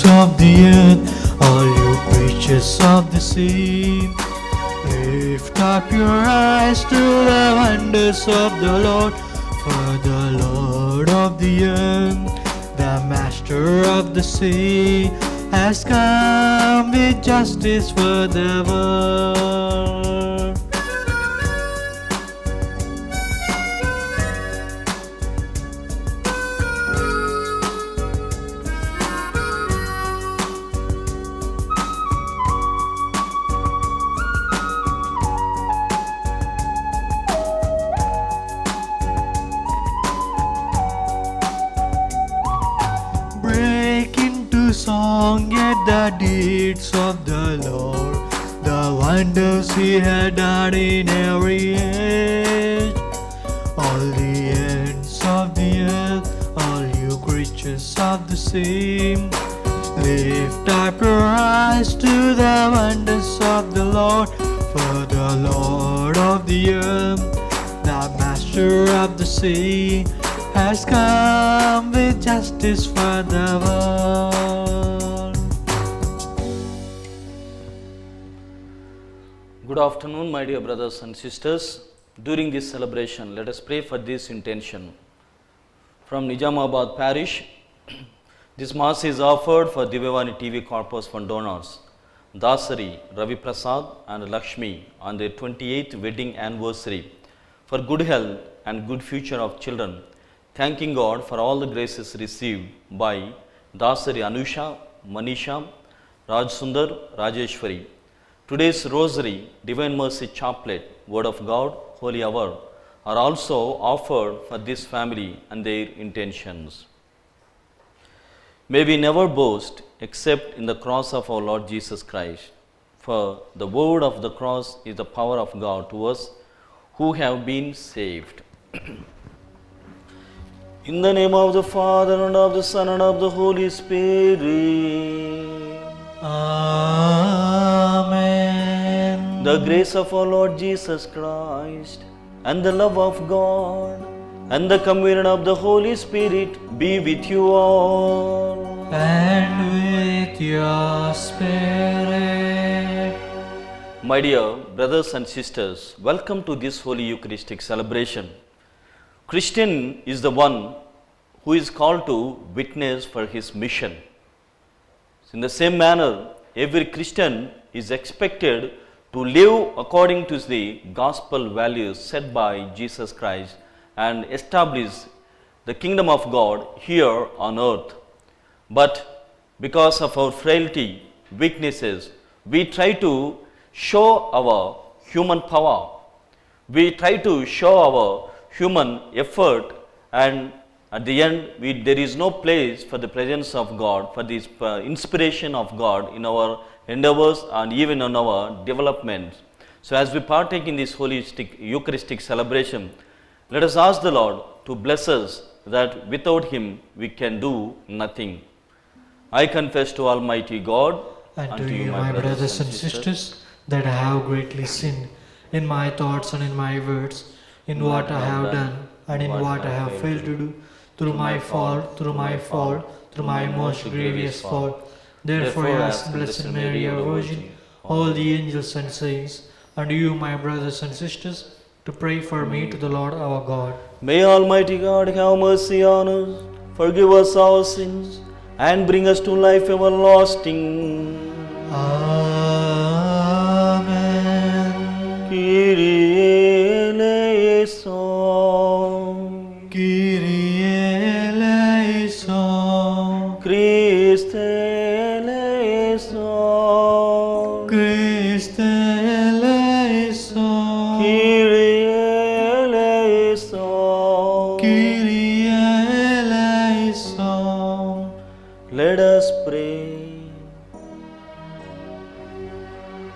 Of the earth, all you creatures of the sea, lift up your eyes to the wonders of the Lord, for the Lord of the earth, the Master of the sea, has come with justice for the world. Break into song at the deeds of the Lord, the wonders He had done in every age. All the ends of the earth, all you creatures of the sea, lift up your eyes to the wonders of the Lord, for the Lord of the earth, the Master of the sea, has come with justice for the world. Good afternoon, my dear brothers and sisters. During this celebration, let us pray for this intention. From Nizamabad Parish, this Mass is offered for Divyavani TV Corpus Fund donors, Dasari, Ravi Prasad and Lakshmi on their 28th wedding anniversary, for good health and good future of children, thanking God for all the graces received by Dasari Anusha, Manisha, Raj Sundar, Rajeshwari. Today's Rosary, Divine Mercy Chaplet, Word of God, Holy Hour are also offered for this family and their intentions. May we never boast except in the cross of our Lord Jesus Christ, for the word of the cross is the power of God to us who have been saved. In the name of the Father, and of the Son, and of the Holy Spirit. Amen. The grace of our Lord Jesus Christ, and the love of God, and the communion of the Holy Spirit be with you all. And with your spirit. My dear brothers and sisters, welcome to this Holy Eucharistic celebration. Christian is the one who is called to witness for his mission. In the same manner, every Christian is expected to live according to the gospel values set by Jesus Christ and establish the kingdom of God here on earth. But because of our frailty, weaknesses, we try to show our human power. We try to show our human effort, and at the end there is no place for the presence of God, for this inspiration of God in our endeavors and even in our development. So as we partake in this holistic Eucharistic celebration, let us ask the Lord to bless us, that without Him we can do nothing. I confess to Almighty God And to you, my brothers and sisters, that I have greatly sinned in my thoughts and in my words, in what I have done and in what I have failed to do, through my fault, through my most grievous fault. Therefore I ask Blessed Mary, our Virgin, all the angels and saints, and you, my brothers and sisters, to pray for me to the Lord our God. May Almighty God have mercy on us, forgive us our sins, and bring us to life everlasting. Amen. Kyrie eleison, Kyrie eleison, Christe eleison, Christe eleison, Kyrie eleison, Kyrie eleison.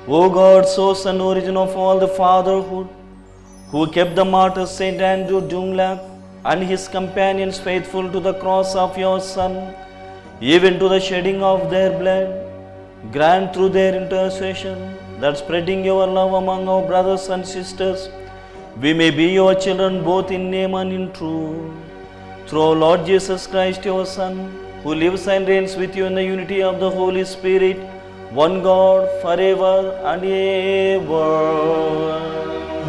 O God, source and origin of all the fatherhood, who kept the martyr Saint Andrew Junglack and his companions faithful to the cross of your Son, even to the shedding of their blood, grant through their intercession that spreading your love among our brothers and sisters, we may be your children both in name and in truth. Through our Lord Jesus Christ, your Son, who lives and reigns with you in the unity of the Holy Spirit, one God, forever and ever.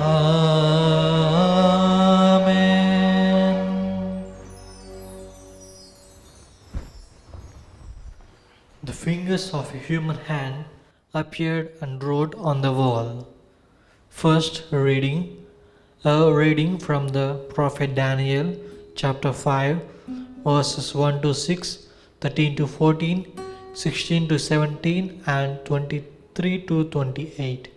Amen. The fingers of a human hand appeared and wrote on the wall. First reading, a reading from the prophet Daniel, chapter 5, verses 1 to 6, 13 to 14, 16 to 17, and 23 to 28.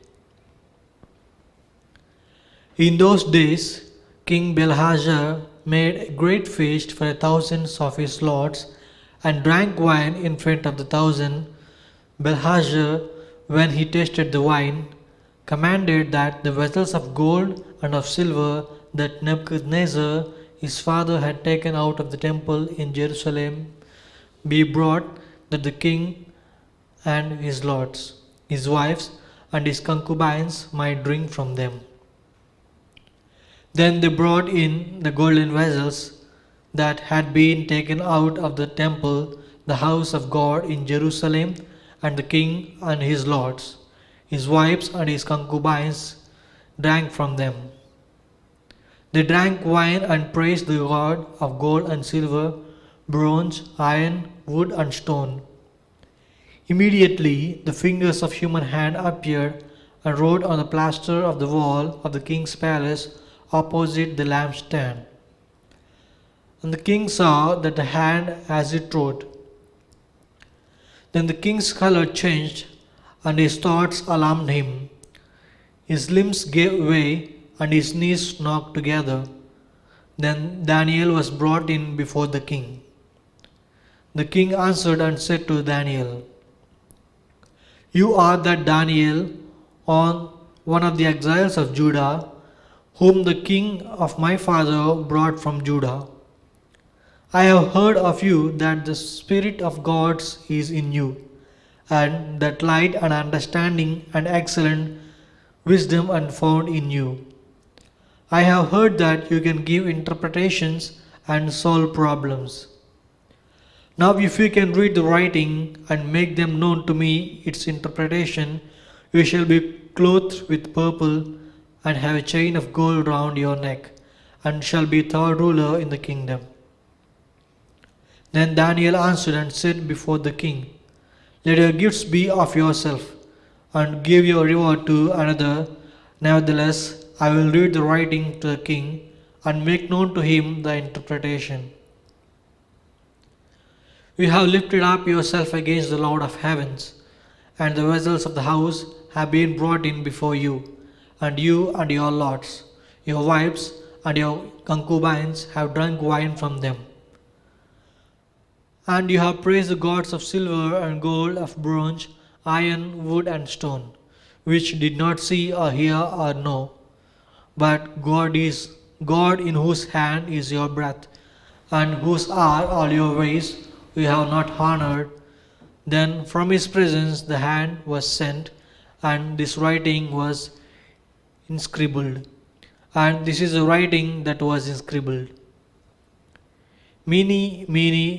In those days, King Belshazzar made a great feast for 1,000 of his lords and drank wine in front of the 1,000. Belshazzar, when he tasted the wine, commanded that the vessels of gold and of silver that Nebuchadnezzar his father had taken out of the temple in Jerusalem be brought, that the king and his lords, his wives, and his concubines might drink from them. Then they brought in the golden vessels that had been taken out of the temple, the house of God in Jerusalem, and the king and his lords, his wives, and his concubines drank from them. They drank wine and praised the God of gold and silver, bronze, iron, wood, and stone. Immediately the fingers of human hand appeared and wrote on the plaster of the wall of the king's palace opposite the lampstand. And the king saw that the hand as it wrote. Then the king's color changed, and his thoughts alarmed him. His limbs gave way, and his knees knocked together. Then Daniel was brought in before the king. The king answered and said to Daniel, "You are that Daniel, one of the exiles of Judah, whom the king of my father brought from Judah. I have heard of you that the Spirit of God is in you, and that light and understanding and excellent wisdom are found in you. I have heard that you can give interpretations and solve problems. Now if you can read the writing and make them known to me its interpretation, you shall be clothed with purple and have a chain of gold round your neck, and shall be third ruler in the kingdom." Then Daniel answered and said before the king, "Let your gifts be of yourself, and give your reward to another. Nevertheless, I will read the writing to the king, and make known to him the interpretation. You have lifted up yourself against the Lord of heavens, and the vessels of the house have been brought in before you and your lords, your wives, and your concubines have drunk wine from them. And you have praised the gods of silver and gold, of bronze, iron, wood, and stone, which did not see or hear or know. But God is God, in whose hand is your breath, and whose are all your ways, you have not honored." Then from his presence the hand was sent, and this writing was inscribed. And this is the writing that was inscribed: Mene, Mene,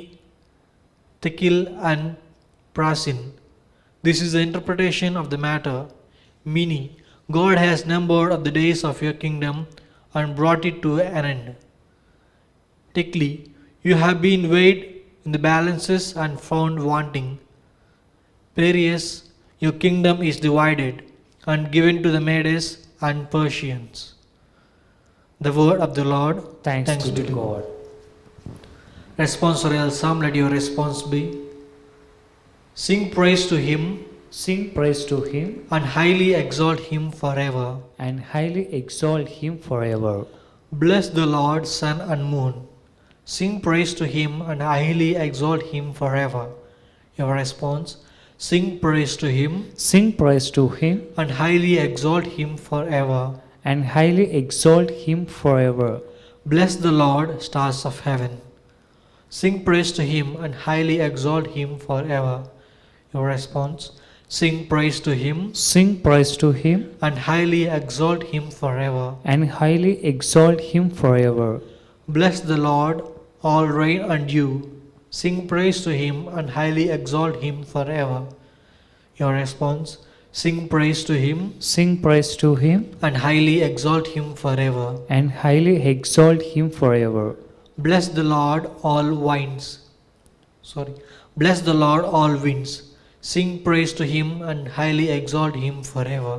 Tekel, and Prasin. This is the interpretation of the matter. Mene, God has numbered of the days of your kingdom and brought it to an end. Tekel, you have been weighed in the balances and found wanting. Peres, your kingdom is divided and given to the Medes and Persians. The word of the Lord. Thanks be to God. Responsorial Psalm, let your response be: Sing praise to him, Sing praise to him and highly exalt him forever. and highly exalt him forever. Bless the Lord, sun and moon. Sing praise to him and highly exalt him forever. Your response: Sing praise to him Sing praise to him and highly exalt him forever. and highly exalt him forever. Bless the Lord, stars of heaven. Sing praise to him and highly exalt him forever. Your response: sing praise to him Sing praise to him and highly exalt him forever. and highly exalt him forever. Bless the Lord, all rain and dew. Sing praise to him and highly exalt him forever. Your response: sing praise to him Sing praise to him and highly exalt him forever. and highly exalt him forever. Bless the Lord, all winds. Bless the Lord, all winds. Sing praise to him and highly exalt him forever.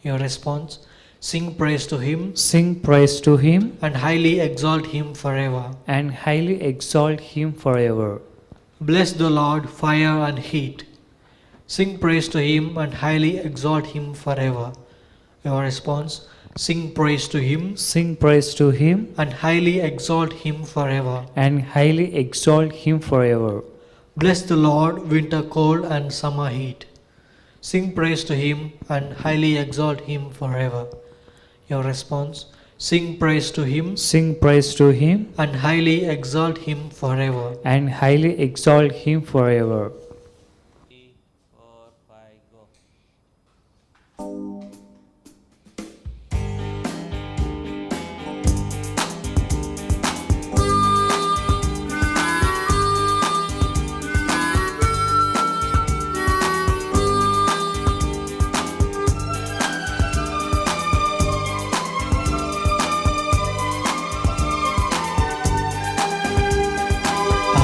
Your response: sing praise to him Sing praise to him and highly exalt him forever. and highly exalt him forever. Bless the Lord, fire and heat. Sing praise to him and highly exalt him forever. Your response: sing praise to him Sing praise to him and highly exalt him forever. and highly exalt him forever. Bless the Lord, winter cold and summer heat. Sing praise to him and highly exalt him forever. Your response: sing praise to him Sing praise to him and highly exalt him forever. and highly exalt him forever.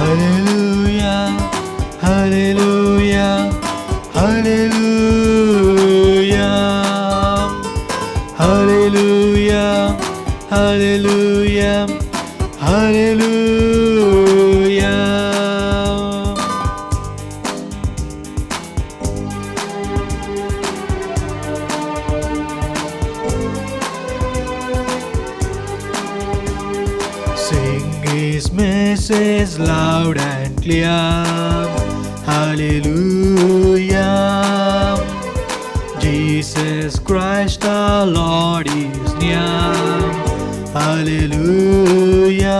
Hallelujah, hallelujah, hallelujah, hallelujah, hallelujah, hallelujah. Sing his message loud and clear. Hallelujah. Jesus Christ our Lord is near. Hallelujah.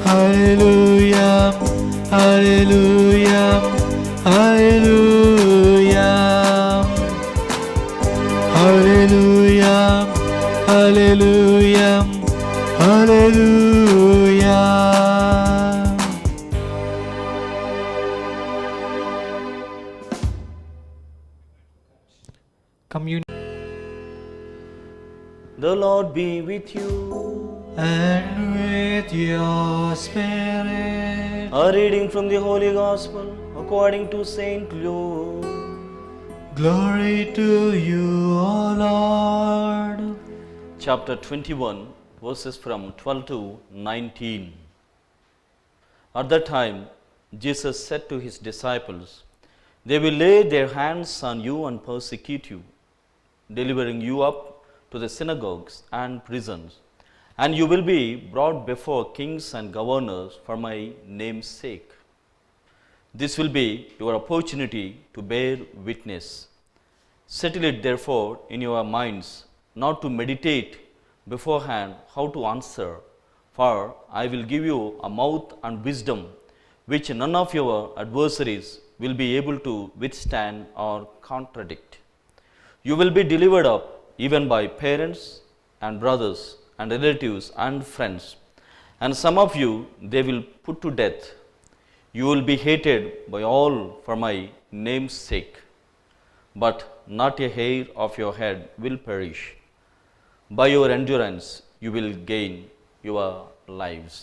Hallelujah. Hallelujah. Hallelujah. Hallelujah. Hallelujah. Hallelujah. Communion The Lord be with you. and with your spirit. A reading from the Holy Gospel according to Saint Luke. Glory to you, O Lord. Chapter 21, verses from 12 to 19. At that time, Jesus said to his disciples, "They will lay their hands on you and persecute you, delivering you up to the synagogues and prisons, and you will be brought before kings and governors for my name's sake. This will be your opportunity to bear witness. Settle it therefore in your minds not to meditate beforehand how to answer, for I will give you a mouth and wisdom which none of your adversaries will be able to withstand or contradict. You will be delivered up even by parents and brothers and relatives and friends, and some of you they will put to death. You will be hated by all for my name's sake, but not a hair of your head will perish. By your endurance you will gain your lives."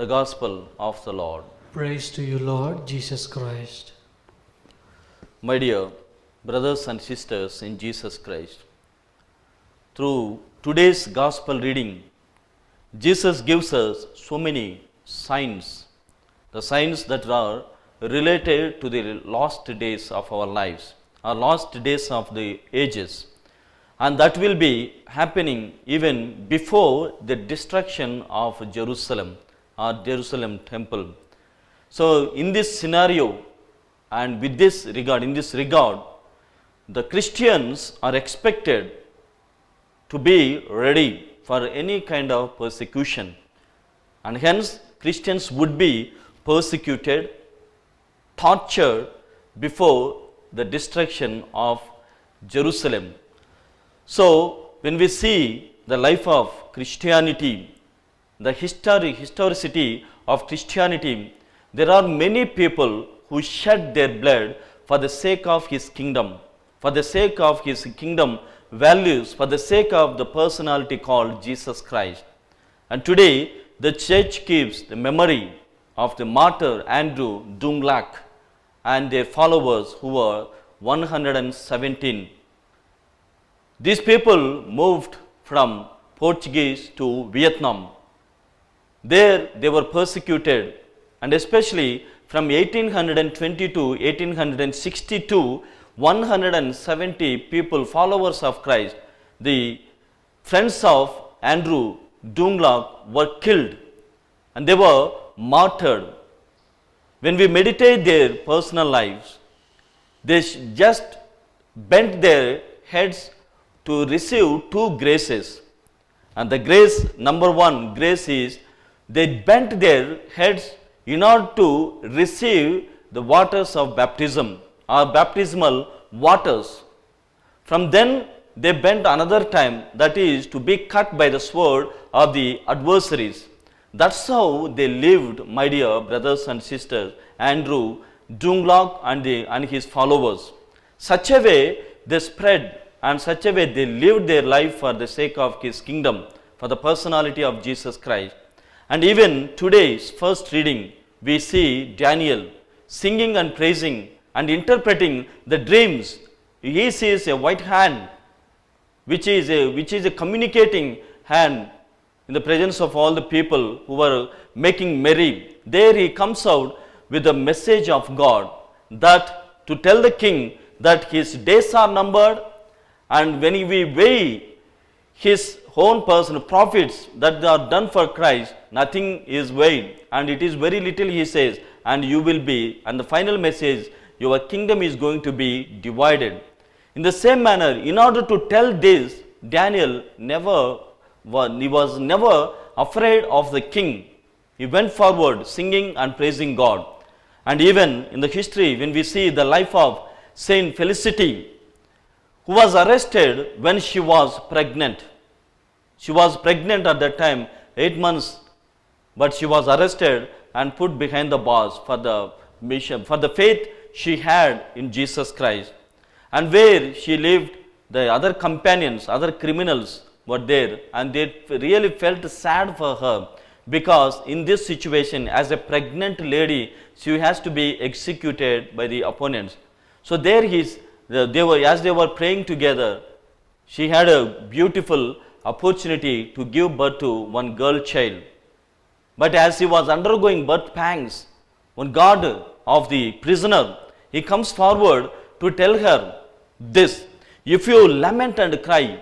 The Gospel of the Lord. Praise to you, Lord Jesus Christ. My dear brothers and sisters in Jesus Christ, through today's Gospel reading, Jesus gives us so many signs, the signs that are related to the last days of our lives, or last days of the ages, and that will be happening even before the destruction of Jerusalem or Jerusalem temple. So, in this scenario and with this regard, in this regard, the Christians are expected to be ready for any kind of persecution, and hence Christians would be persecuted, tortured before the destruction of Jerusalem. So, when we see the life of Christianity, the historicity of Christianity, there are many people who shed their blood for the sake of His kingdom, for the sake of His kingdom values, for the sake of the personality called Jesus Christ. And today, the church keeps the memory of the martyr Andrew Dunglac and their followers who were 117. These people moved from Portuguese to Vietnam. There they were persecuted, and especially from 1820 to 1862, 170 people, followers of Christ, the friends of Andrew Dunglac, were killed and they were martyred. When we meditate their personal lives, they just bent their heads to receive two graces. And the grace, number one grace is, they bent their heads in order to receive the waters of baptism or baptismal waters. From then they bent another time, that is to be cut by the sword of the adversaries. That's how they lived, my dear brothers and sisters, Andrew Dunglac and his followers. Such a way they spread, and such a way they lived their life for the sake of His kingdom, for the personality of Jesus Christ. And even today's first reading, we see Daniel singing and praising and interpreting the dreams. He sees a white hand, which is a communicating hand in the presence of all the people who were making merry. There he comes out with the message of God, that to tell the king that his days are numbered, and when we weigh his own personal profits that are done for Christ, nothing is weighed, and it is very little, he says, and you will be, and the final message, your kingdom is going to be divided. In the same manner, in order to tell this, Daniel was never afraid of the king. He went forward singing and praising God. And even in the history, when we see the life of Saint Felicity, who was arrested when she was pregnant. She was pregnant at that time, 8 months, but she was arrested and put behind the bars for the mission, for the faith she had in Jesus Christ. And where she lived, the other companions, other criminals were there, and they really felt sad for her, because in this situation, as a pregnant lady, she has to be executed by the opponents. So there as they were praying together, she had a beautiful opportunity to give birth to one girl child. But as he was undergoing birth pangs, one guard of the prisoner, he comes forward to tell her this: if you lament and cry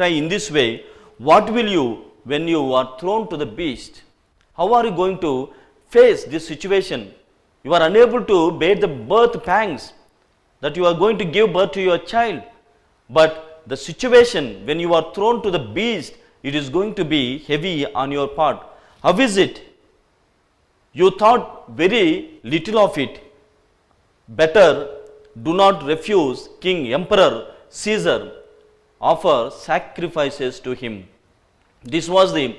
in this way, what will you when you are thrown to the beast? How are you going to face this situation? You are unable to bear the birth pangs, that you are going to give birth to your child. But the situation when you are thrown to the beast, it is going to be heavy on your part. How is it? You thought very little of it. Better do not refuse King Emperor Caesar, offer sacrifices to him. This was the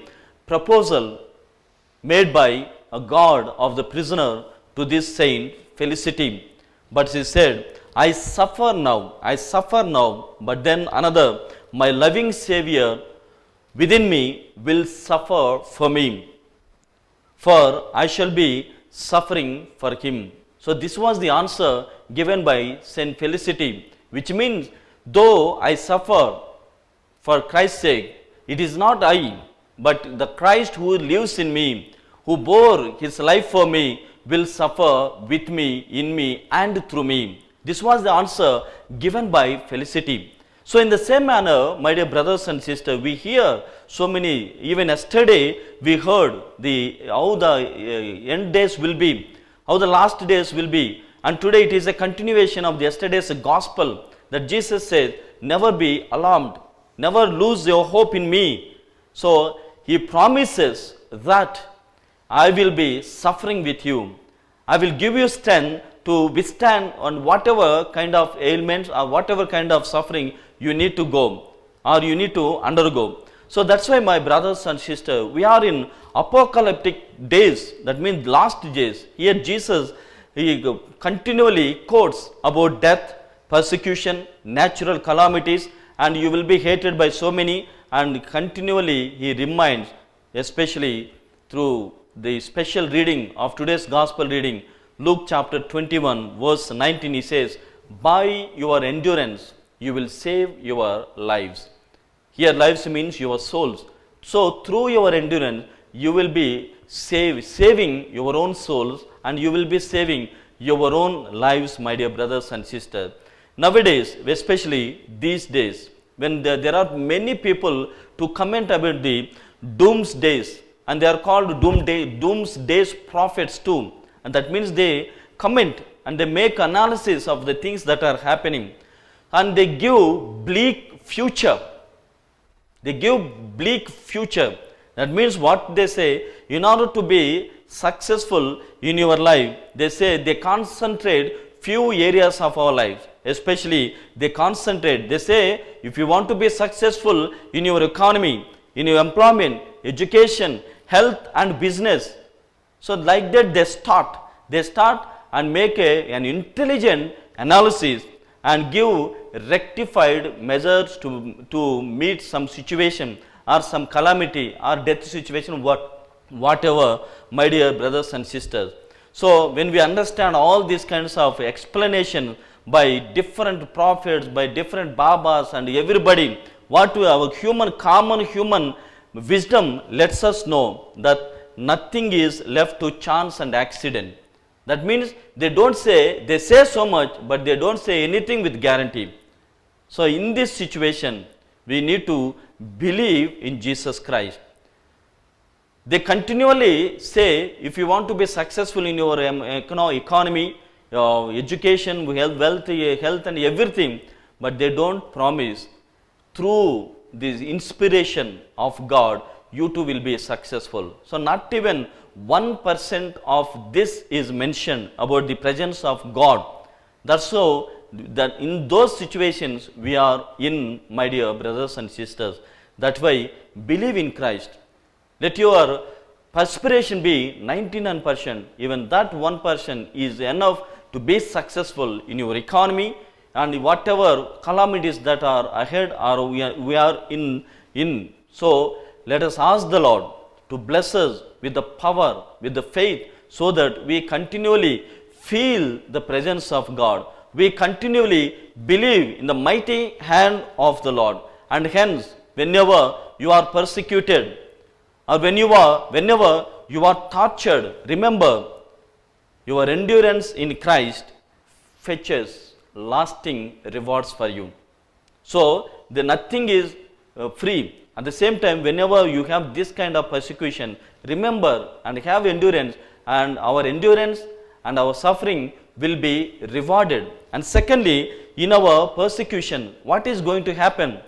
proposal made by a guard of the prisoner to this Saint Felicity. But she said, I suffer now, but then another, my loving Savior within me will suffer for me, for I shall be suffering for him. So this was the answer given by Saint Felicity, which means, though I suffer for Christ's sake, it is not I, but the Christ who lives in me, who bore his life for me, will suffer with me, in me, and through me. This was the answer given by Felicity. So in the same manner, my dear brothers and sisters, we hear so many, even yesterday we heard how the end days will be, how the last days will be, and today it is a continuation of yesterday's gospel that Jesus said, never be alarmed, never lose your hope in me. So he promises that I will be suffering with you. I will give you strength to withstand on whatever kind of ailments or whatever kind of suffering you need to go or you need to undergo. So that's why, my brothers and sisters, we are in apocalyptic days. That means last days. Here Jesus, he continually quotes about death, persecution, natural calamities, and you will be hated by so many, and continually he reminds, especially through the special reading of today's gospel reading, Luke chapter 21 verse 19, he says, by your endurance you will save your lives. Here lives means your souls. So through your endurance you will be saving your own souls, and you will be saving your own lives, my dear brothers and sisters. Nowadays, especially these days, when there are many people to comment about the doomsdays, and they are called doomsdays prophets too, and that means they comment and they make analysis of the things that are happening, and they give bleak future. They give bleak future. That means what they say, in order to be successful in your life, they say they concentrate few areas of our life. Especially they concentrate, they say, if you want to be successful in your economy, in your employment, education, health and business. So like that they start and make an intelligent analysis and give rectified measures to meet some situation or some calamity or death situation, whatever, my dear brothers and sisters. So when we understand all these kinds of explanation by different prophets, by different babas and everybody, our common human wisdom lets us know that nothing is left to chance and accident. That means they say so much, but they don't say anything with guarantee. So in this situation, we need to believe in Jesus Christ. They continually say, if you want to be successful in your economy, education, wealth and everything, but they don't promise through this inspiration of God, you too will be successful. So not even 1% of this is mentioned about the presence of God. That's so that in those situations we are in, my dear brothers and sisters. That's why believe in Christ. Let your perspiration be 99%. Even that 1% is enough to be successful in your economy and whatever calamities that are ahead or we are in. So let us ask the Lord to bless us with the power, with the faith, so that we continually feel the presence of God. We continually believe in the mighty hand of the Lord. And hence, whenever you are persecuted or whenever you are tortured, remember your endurance in Christ fetches lasting rewards for you. So nothing is free. At the same time, whenever you have this kind of persecution, remember and have endurance, and our endurance and our suffering will be rewarded. And secondly, in our persecution, what is going to happen?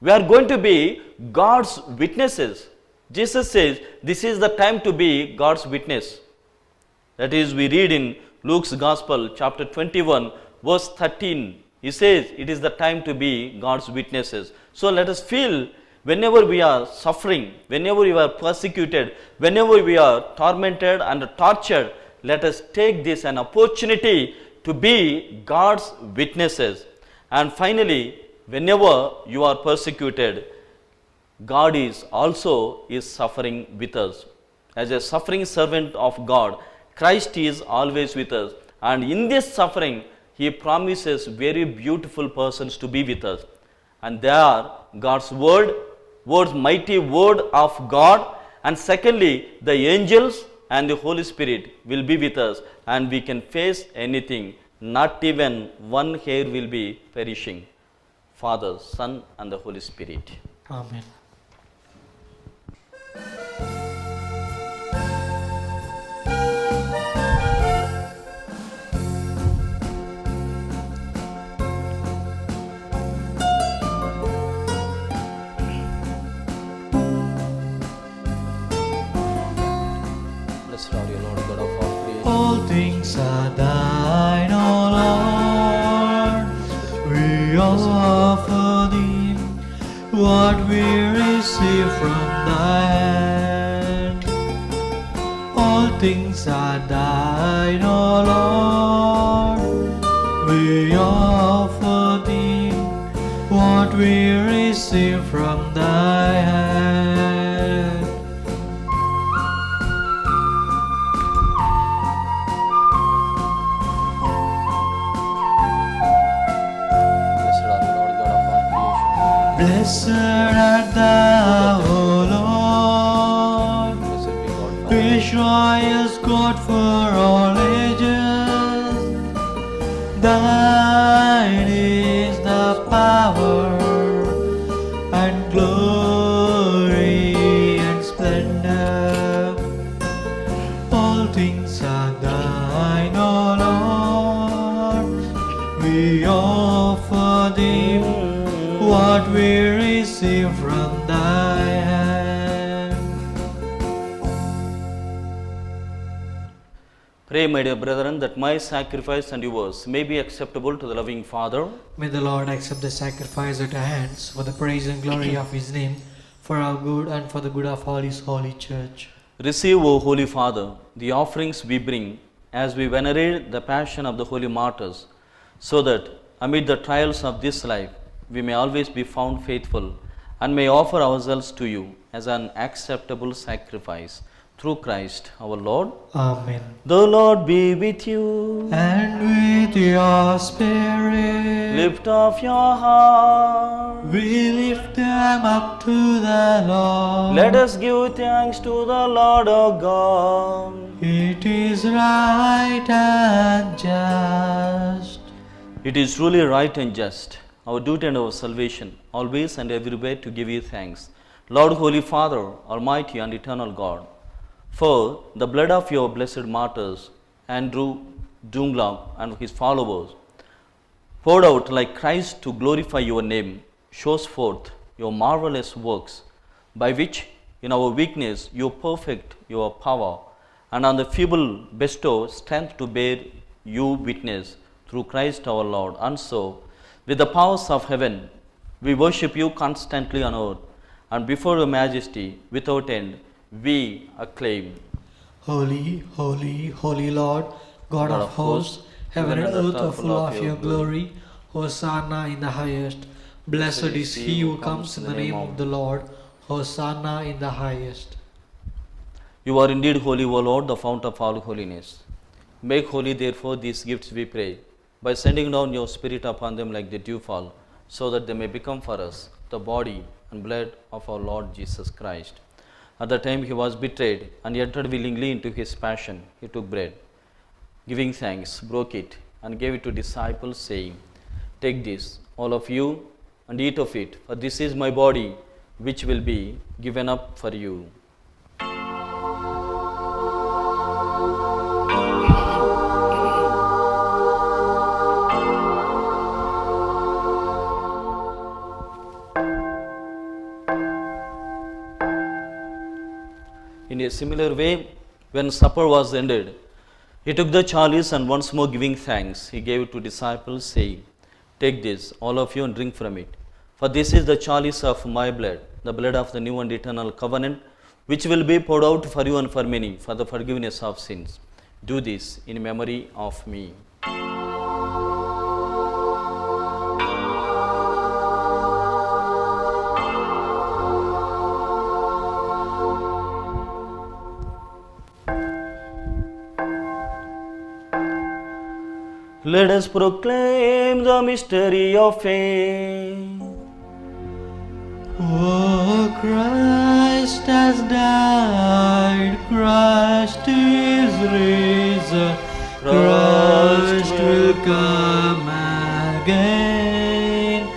We are going to be God's witnesses. Jesus says this is the time to be God's witness. That is, we read in Luke's Gospel, chapter 21, verse 13. He says it is the time to be God's witnesses. So let us feel, whenever we are suffering, whenever we are persecuted, whenever we are tormented and tortured, let us take this an opportunity to be God's witnesses. And finally, whenever you are persecuted, God is suffering with us. As a suffering servant of God, Christ is always with us. And in this suffering, He promises very beautiful persons to be with us. And they are God's mighty word of God. And secondly, the angels and the Holy Spirit will be with us. And we can face anything. Not even one hair will be perishing. Father, Son, and the Holy Spirit. Amen. Blessed are you, Lord God of all creation. All things are thine, O Lord. We offer thee what we receive from thy hand. All things are thine, O Lord. We offer thee what we receive from thy hand. Blessed are you, Lord God of all creation. Blessed art thou, O Lord, Blessed be God, Father. gracious God for all ages. Thine is the power and glory and splendor. All things are thine, O Lord. We offer thee what we receive from thy hand. Pray, my dear brethren, that my sacrifice and yours may be acceptable to the loving Father. May the Lord accept the sacrifice at our hands for the praise and glory of his name, for our good and for the good of all his holy church. Receive, O Holy Father, the offerings we bring as we venerate the passion of the holy martyrs, so that amid the trials of this life we may always be found faithful and may offer ourselves to you as an acceptable sacrifice through Christ our Lord. Amen. The Lord be with you. And with your spirit, Lift up your heart. we lift them up to the Lord. Let us give thanks to the Lord our God. It is right and just. It is truly right and just, our duty and our salvation, always and everywhere to give you thanks, Lord, Holy Father, Almighty and Eternal God, for the blood of your blessed martyrs, Andrew Dungla and his followers, poured out like Christ to glorify your name, shows forth your marvelous works, by which in our weakness you perfect your power, and on the feeble bestow strength to bear you witness through Christ our Lord. And so, with the powers of heaven, we worship you constantly on earth, and before your majesty without end, we acclaim. Holy, holy, holy Lord, God of hosts, heaven and earth are full of your glory. Hosanna in the highest. Blessed is he who comes in the name of the Lord. Hosanna in the highest. You are indeed holy, O Lord, the fount of all holiness. Make holy, therefore, these gifts, we pray, by sending down your Spirit upon them like the dewfall, so that they may become for us the body and blood of our Lord Jesus Christ. At the time he was betrayed and entered willingly into his passion, he took bread. Giving thanks, broke it, and gave it to disciples, saying, Take this, all of you, and eat of it, for this is my body, which will be given up for you. In a similar way, when supper was ended, he took the chalice and once more giving thanks, he gave it to disciples, saying, Take this, all of you, and drink from it. For this is the chalice of my blood, the blood of the new and eternal covenant, which will be poured out for you and for many for the forgiveness of sins. Do this in memory of me. Let us proclaim the mystery of faith. Oh, Christ has died, Christ is risen, Christ will come again.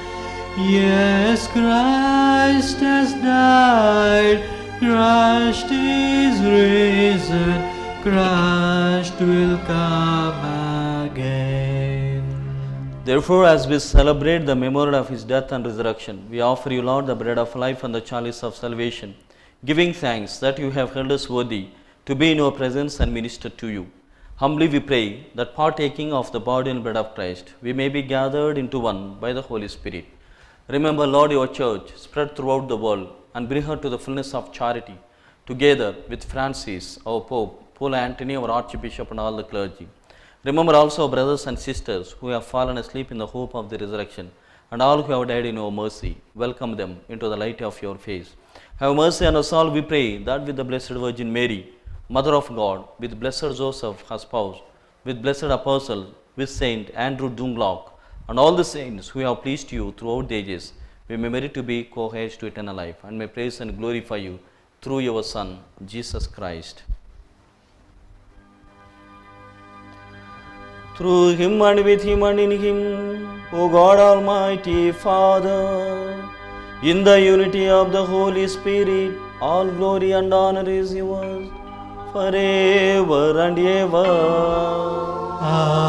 Christ has died, Christ is risen, Christ will come again. Therefore, as we celebrate the memorial of his death and resurrection, we offer you, Lord, the bread of life and the chalice of salvation, giving thanks that you have held us worthy to be in your presence and minister to you. Humbly we pray that partaking of the body and blood of Christ, we may be gathered into one by the Holy Spirit. Remember, Lord, your church spread throughout the world and bring her to the fullness of charity, together with Francis, our Pope, Paul Antony, our Archbishop, and all the clergy. Remember also our brothers and sisters who have fallen asleep in the hope of the resurrection, and all who have died in your mercy. Welcome them into the light of your face. Have mercy on us all, we pray, that with the Blessed Virgin Mary, Mother of God, with Blessed Joseph, her spouse, with blessed apostles, with Saint Andrew Dunglock, and all the saints who have pleased you throughout the ages, we may merit to be co-heirs to eternal life, and may praise and glorify you through your Son, Jesus Christ. Through him and with him and in him, O God Almighty Father, in the unity of the Holy Spirit, all glory and honor is yours, forever and ever. Amen.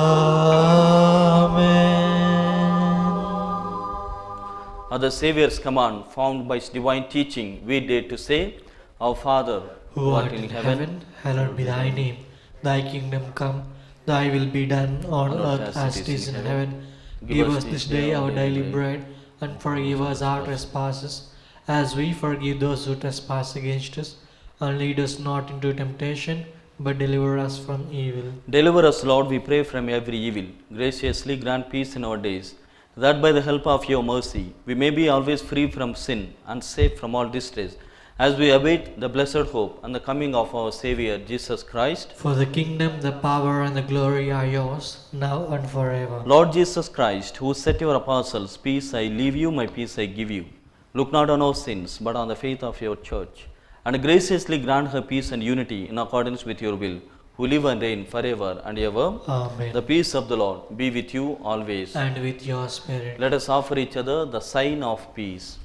At the Saviour's command, formed by his divine teaching, we dare to say, Our Father, Who art in heaven, hallowed be thy name. Thy kingdom come, thy will be done on earth as it is in heaven. Give us this day our daily bread, and forgive us our trespasses, as we forgive those who trespass against us. And lead us not into temptation, but deliver us from evil. Deliver us, Lord, we pray, from every evil. Graciously grant peace in our days, that by the help of your mercy, we may be always free from sin and safe from all distress, as we await the blessed hope and the coming of our Saviour, Jesus Christ. For the kingdom, the power, and the glory are yours, now and forever. Lord Jesus Christ, who said to your apostles, Peace I leave you, my peace I give you, look not on our sins, but on the faith of your church, and graciously grant her peace and unity in accordance with your will, who live and reign forever and ever. Amen. The peace of the Lord be with you always. And with your spirit. Let us offer each other the sign of peace.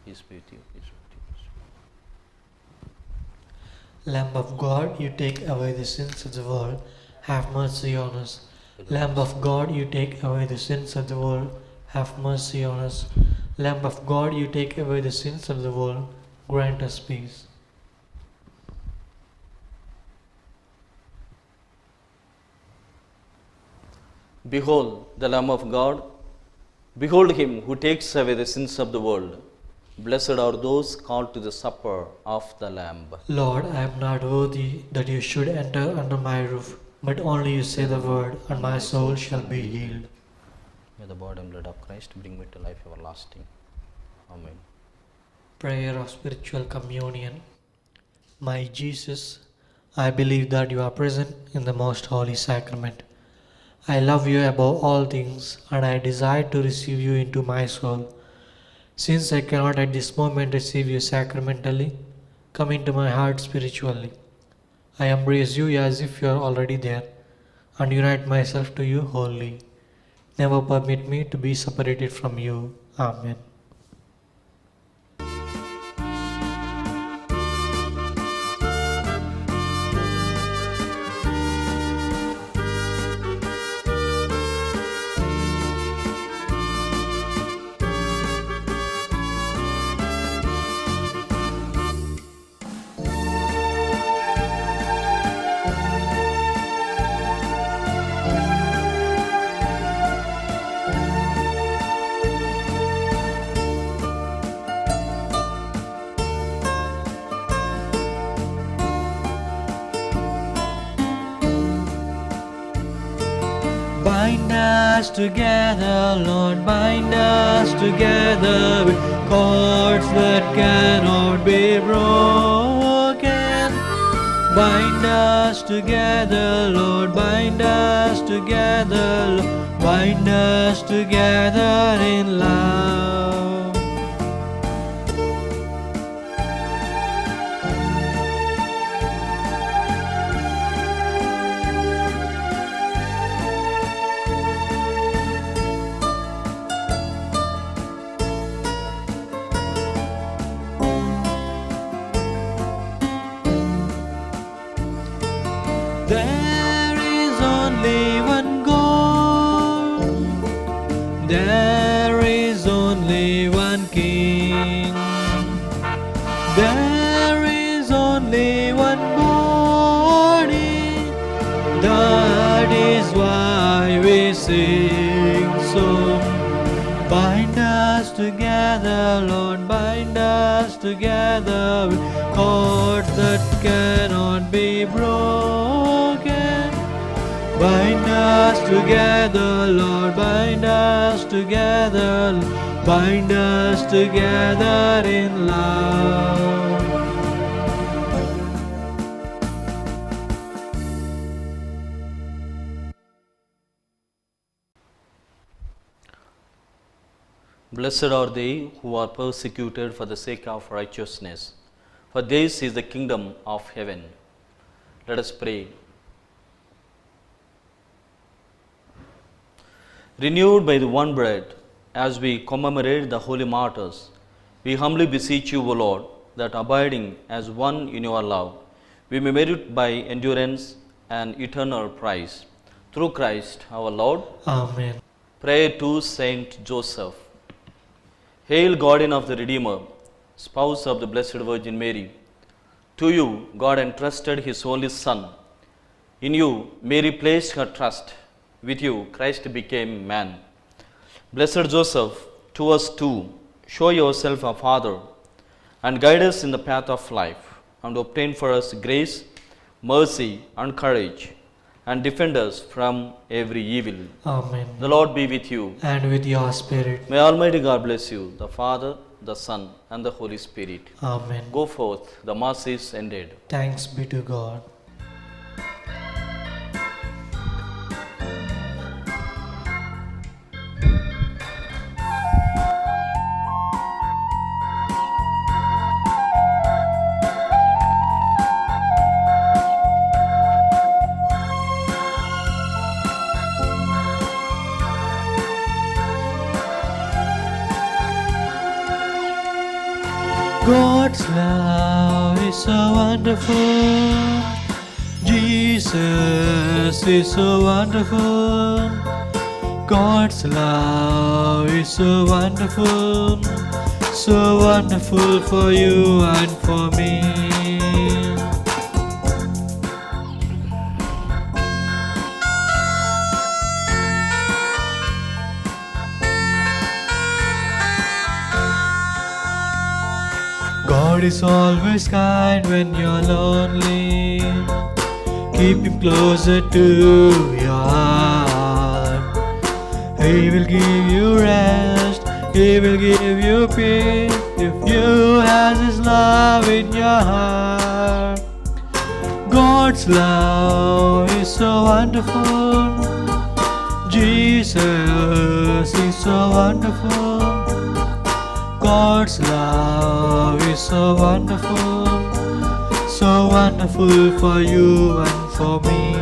Peace be with you. Peace be with you. Lamb of God, you take away the sins of the world, have mercy on us. Lamb of God, you take away the sins of the world, have mercy on us. Lamb of God, you take away the sins of the world, grant us peace. Behold the Lamb of God. Behold him who takes away the sins of the world. Blessed are those called to the supper of the Lamb. Lord, I am not worthy that you should enter under my roof, but only you say the word, and my soul shall be healed. May the body and blood of Christ bring me to life everlasting. Amen. Prayer of Spiritual Communion. My Jesus, I believe that you are present in the most holy sacrament. I love you above all things, and I desire to receive you into my soul. Since I cannot at this moment receive you sacramentally, come into my heart spiritually. I embrace you as if you are already there, and unite myself to you wholly. Never permit me to be separated from you. Amen. Bind us together, Lord, bind us together with cords that cannot be broken. Bind us together, Lord, bind us together, Lord, bind us together in love. There is only one God. There is only one King. There is only one body. That is why we sing so. Bind us together, Lord, bind us together with cords that cannot be broken. Bind us together, Lord, bind us together, bind us together in love. Blessed are they who are persecuted for the sake of righteousness, for theirs is the kingdom of heaven. Let us pray. Renewed by the one bread, as we commemorate the holy martyrs, we humbly beseech you, O Lord, that abiding as one in your love, we may merit by endurance an eternal prize. Through Christ our Lord. Amen. Prayer to Saint Joseph. Hail, guardian of the Redeemer, spouse of the Blessed Virgin Mary. To you God entrusted his only Son. In you Mary placed her trust. With you Christ became man. Blessed Joseph, to us too, show yourself a Father, and guide us in the path of life, and obtain for us grace, mercy, and courage, and defend us from every evil. Amen. The Lord be with you. And with your spirit. May Almighty God bless you, the Father, the Son, and the Holy Spirit. Amen. Go forth, the Mass is ended. Thanks be to God. God's love is so wonderful. Jesus is so wonderful. God's love is so wonderful for you and for me. God is always kind when you're lonely. Keep him closer to your heart. He will give you rest. He will give you peace if you have his love in your heart. God's love is so wonderful. Jesus is so wonderful. God's love is so wonderful for you and for me.